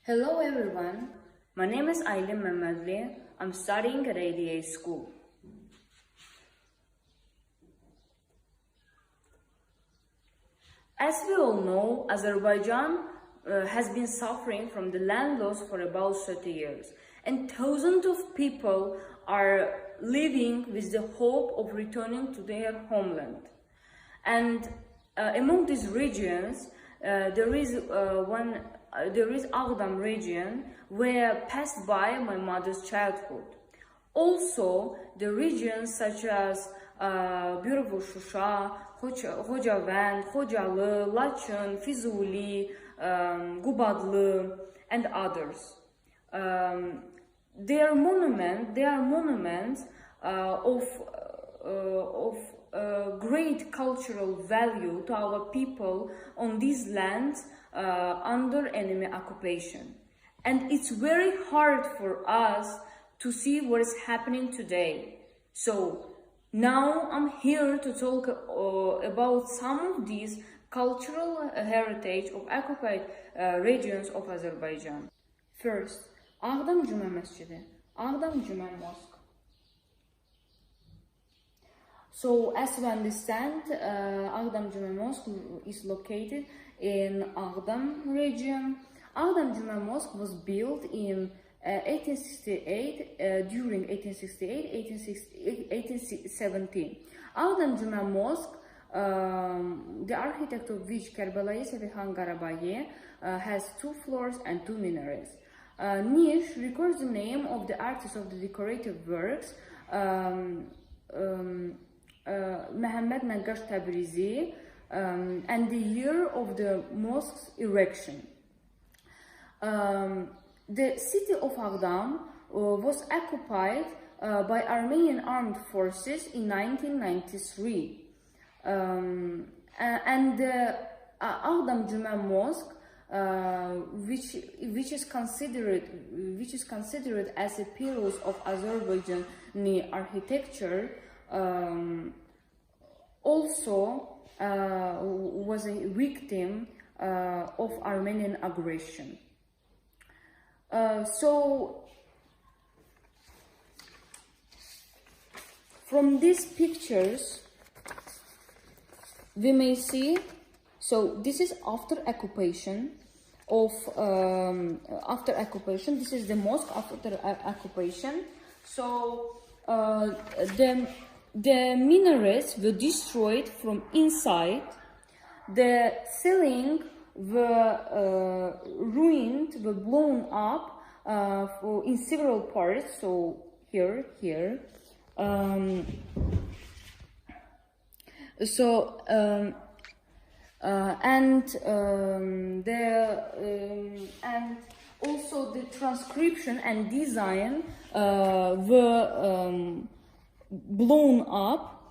Hello everyone, my name is Aylin Mammadli. I'm studying at ADA school. As we all know, Azerbaijan has been suffering from the land loss for about 30 years, and thousands of people are living with the hope of returning to their homeland. And among these regions, there is Agdam region where passed by my mother's childhood. Also, the regions such as beautiful Shusha, Khojavand, Khojalı, Laçın, Fizuli, Gubadlı, and others. They are monuments of great cultural value to our people on these lands under enemy occupation. And it's very hard for us to see what is happening today. So now I'm here to talk about some of these cultural heritage of occupied regions of Azerbaijan. First, Agdam Cuma Mescidi, Agdam Cuma Mosque. So, as we understand, Agdam Cuma Mosque is located in Agdam region. Agdam Cuma Mosque was built in 1868, during 1868-1817. Agdam Cuma Mosque, the architect of which Kerbelayi Sevihan Garabaye, has 2 floors and 2 minarets. Niche records the name of the artist of the decorative works, Muhammad Nagash Tabrizi, and the year of the mosque's erection. The city of Agdam was occupied by Armenian armed forces in 1993, and the Agdam Cuma Mosque, which is considered as a pillar of Azerbaijani architecture, also was a victim of Armenian aggression. So from these pictures we may see, so this is after occupation of this is the mosque after occupation. So the minarets were destroyed from inside, the ceiling were ruined, were blown up in several parts. So here, and also the transcription and design were blown up,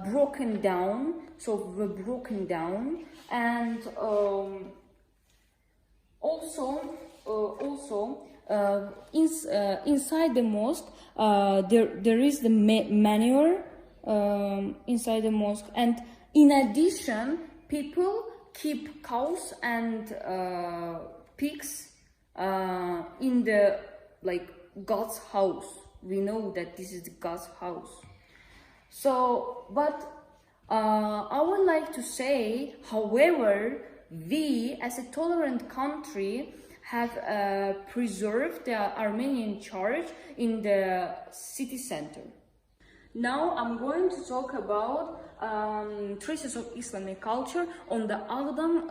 broken down, and inside the mosque there is the manure inside the mosque, and in addition people keep cows and pigs in the God's house. We know that this is the God's house. So, but I would like to say, however, we as a tolerant country have preserved the Armenian church in the city center. Now I'm going to talk about traces of Islamic culture on the Agdam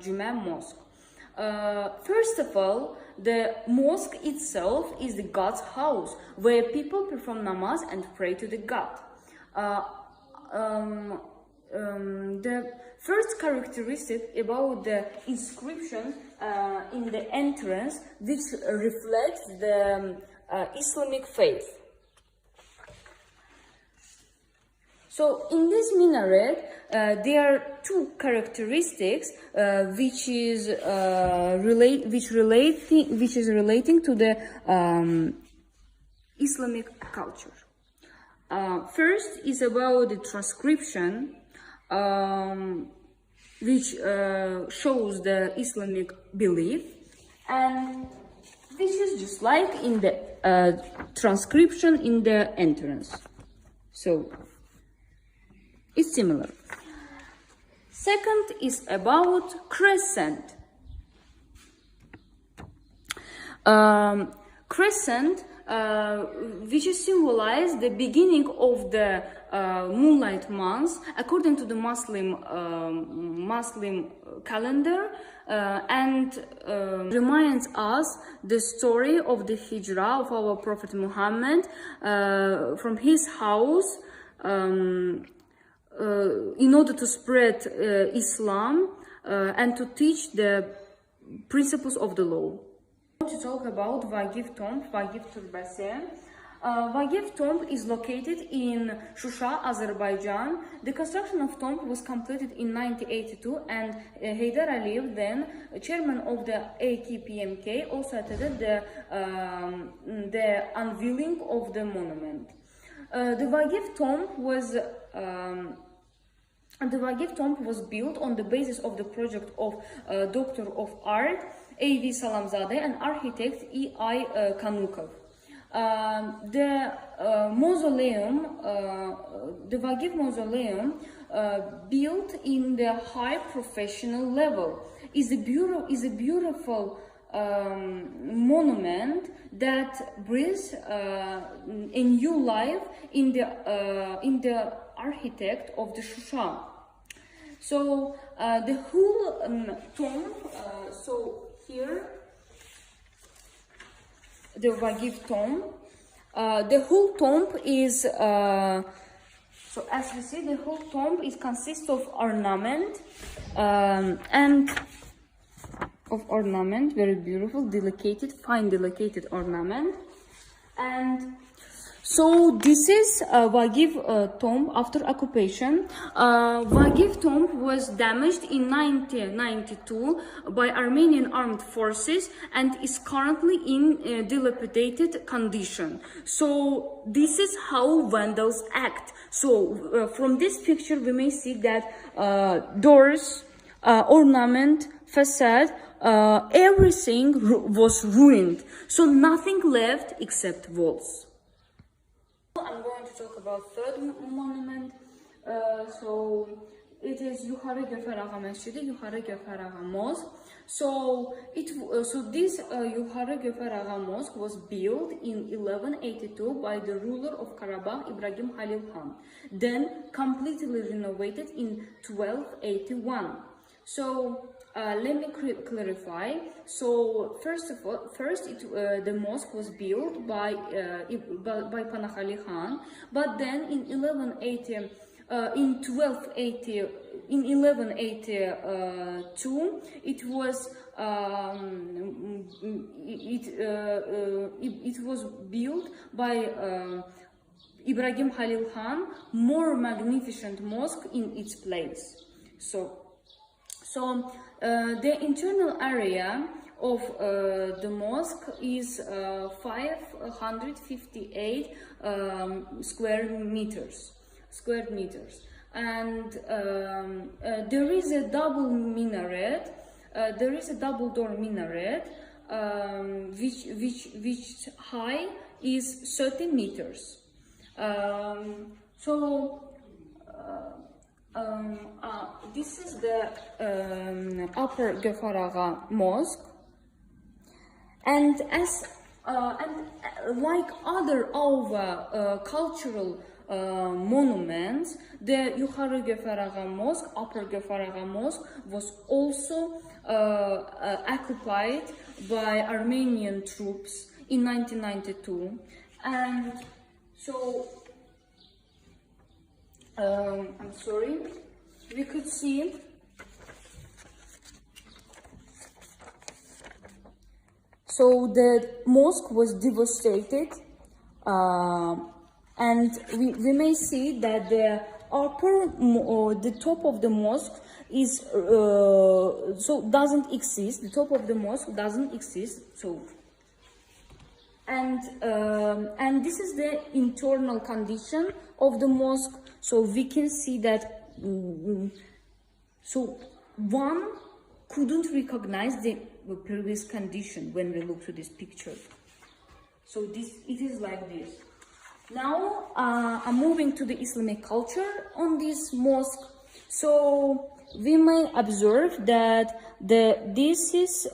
Cuma Mosque. First of all, the mosque itself is the God's house, where people perform namaz and pray to the God. The first characteristic about the inscription in the entrance, which reflects the Islamic faith. So in this minaret, there are 2 characteristics which is relating to the Islamic culture. First is about the transcription, which shows the Islamic belief, And this is just like in the transcription in the entrance. So it's similar. Second is about crescent. Crescent, which symbolizes the beginning of the moonlight months according to the Muslim calendar, and reminds us the story of the hijrah of our Prophet Muhammad from his house in order to spread Islam and to teach the principles of the law. To talk about Vagif tomb, Vagif Türbesi. Vagif tomb is located in Shusha, Azerbaijan. The construction of tomb was completed in 1982, and Heydar Aliyev, then chairman of the AKPMK, also attended the unveiling of the monument. The Vagif tomb was built on the basis of the project of Doctor of Art A.V. Salamzadeh and architect E.I. Kanukov. The Vagif mausoleum, built in the high professional level, is a beautiful monument that breathes a new life in the architect of the Shusha. So the whole tomb, so here the Vagif tomb, the whole tomb is so as we see, the whole tomb consists of ornament very beautiful, fine delicate ornament. And so this is Vagif tomb after occupation. Vagif tomb was damaged in 1992 by Armenian armed forces and is currently in dilapidated condition. So this is how Vandals act. So from this picture we may see that doors, ornament, facade, everything was ruined. So nothing left except walls. I'm going to talk about third monument. So it is Yukhari Geferaga Masjid, Yukhari Geferaga Mosque. So this Yukhari Geferaga Mosque was built in 1182 by the ruler of Karabakh, Ibrahim Halil Khan, then completely renovated in 1281. So let me clarify. So first, the mosque was built by Panah Ali Khan, but then in 1182, it was built by Ibrahim Halil Khan, more magnificent mosque in its place. So the internal area of the mosque is 558 square meters, and there is a double minaret. There is a double door minaret, which high is 30 meters. This is the Upper Gefaraga Mosque, and like other cultural monuments, the Yukhari Gefaraga Mosque, Upper Gefaraga Mosque, was also occupied by Armenian troops in 1992, and so. I'm sorry, we could see so the mosque was devastated, and we may see that the top of the mosque is doesn't exist. The top of the mosque doesn't exist. So. And this is the internal condition of the mosque. So we can see that so one couldn't recognize the previous condition when we look to this picture. So it is like this. Now I'm moving to the Islamic culture on this mosque. So we may observe that this is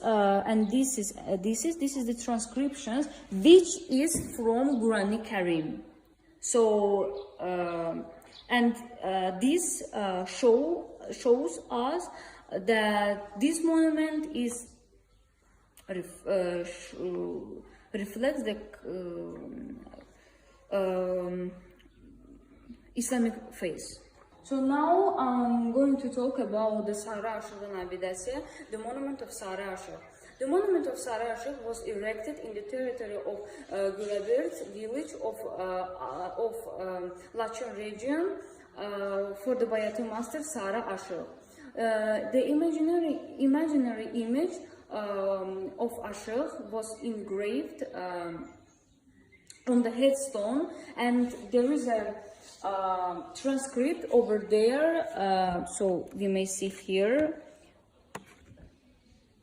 the transcriptions which is from Quran Karim. So this shows us that this monument is reflects the Islamic faith. So now I'm going to talk about the Sara Ashur'un Abidasi, the monument of Sara Ashur. The monument of Sara Ashur was erected in the territory of Gulabirt village of Laçın region for the Bayatı master Sara Ashur. The imaginary image of Ashur was engraved on the headstone, and there is a transcript over there, so we may see here.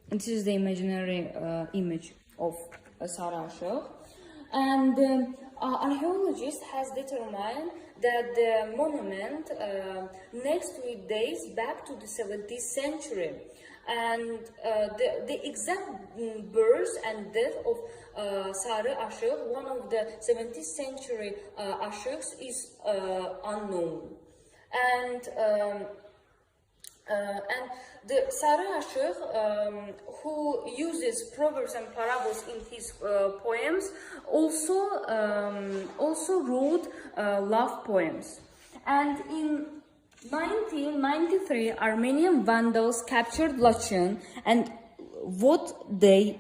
And this is the imaginary image of Sara Ashur. And archaeologists has determined that the monument next to it dates back to the 17th century. And the exact birth and death of Sara Ashur, one of the 17th century Ashurs, is unknown. And the Sara Ashur, who uses proverbs and parables in his poems, also wrote love poems. And in 1993, Armenian vandals captured Laçın, and what they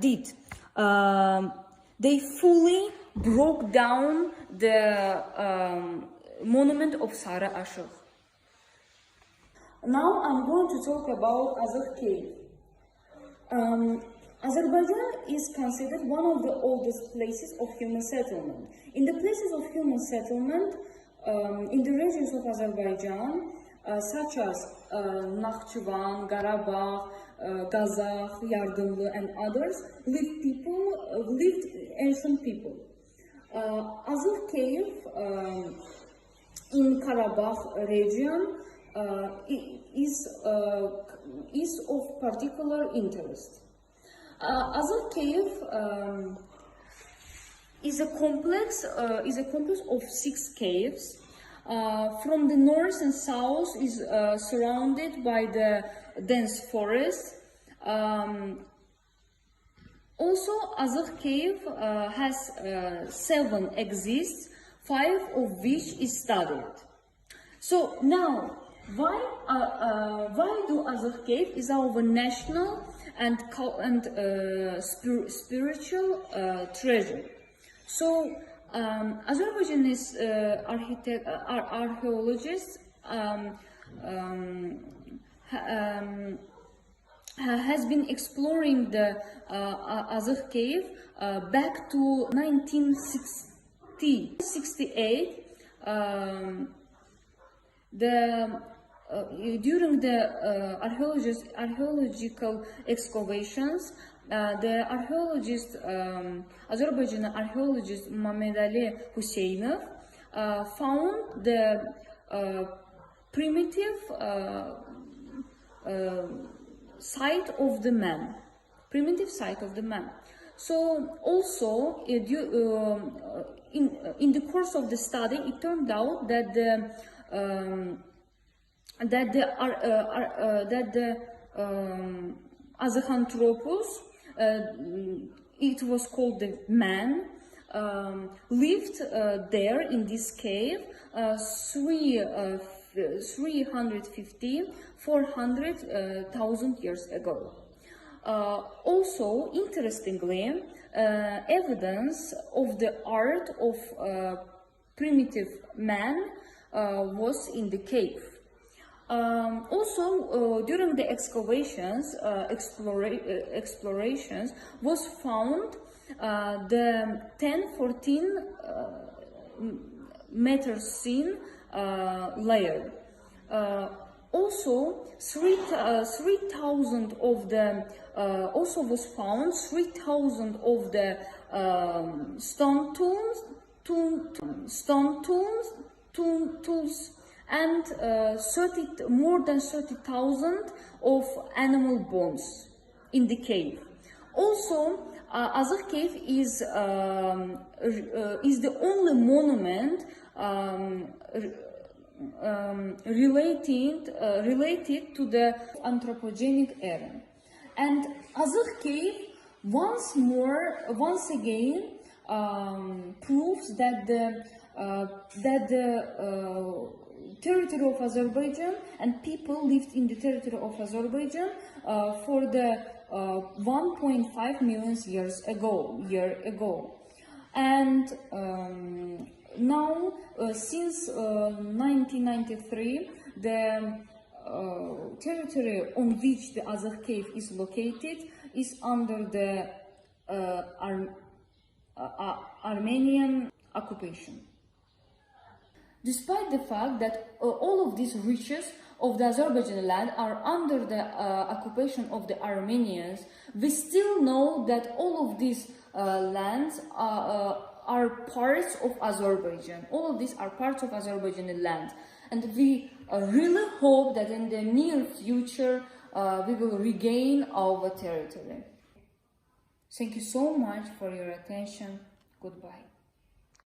did, they fully broke down the monument of Sara Ashur. Now I'm going to talk about Azov Cave. Azerbaijan is considered one of the oldest places of human settlement. In the places of human settlement, in the regions of Azerbaijan, such as Nakhchivan, Karabakh, Kazakh, Yardımlı, and others, lived ancient people. Azov Cave in Karabakh region is of particular interest. Azov Cave is a complex of 6 caves. From the north and south is surrounded by the dense forest. Also, Azov Cave has 7 exits, 5 of which is studied. So now, why do Azov Cave is our national and spiritual treasure? So Azerbaijani archaeologists has been exploring the Azov Cave back to 1968. During the archaeological excavations, the archaeologist, Azerbaijani archaeologist Mammadli found the primitive site of the man. So also in the course of the study, it turned out that the Azanthropus, it was called the man, lived there in this cave 400,000 years ago. Also, interestingly, evidence of the art of primitive man was in the cave. Also, during the excavations, explorations was found the 10-14 Metercene layer. Also, 3,000 of the also was found 3,000 of the stone tools, and more than 30,000 of animal bones in the cave. Also, Azakh cave is the only monument related to the anthropogenic era. And Azakh cave once again proves that the territory of Azerbaijan and people lived in the territory of Azerbaijan for the 1.5 million years ago. And now, since 1993, the territory on which the Azakh cave is located is under the Armenian occupation. Despite the fact that all of these riches of the Azerbaijani land are under the occupation of the Armenians, we still know that all of these lands are parts of Azerbaijan. All of these are parts of Azerbaijani land. And we really hope that in the near future we will regain our territory. Thank you so much for your attention. Goodbye.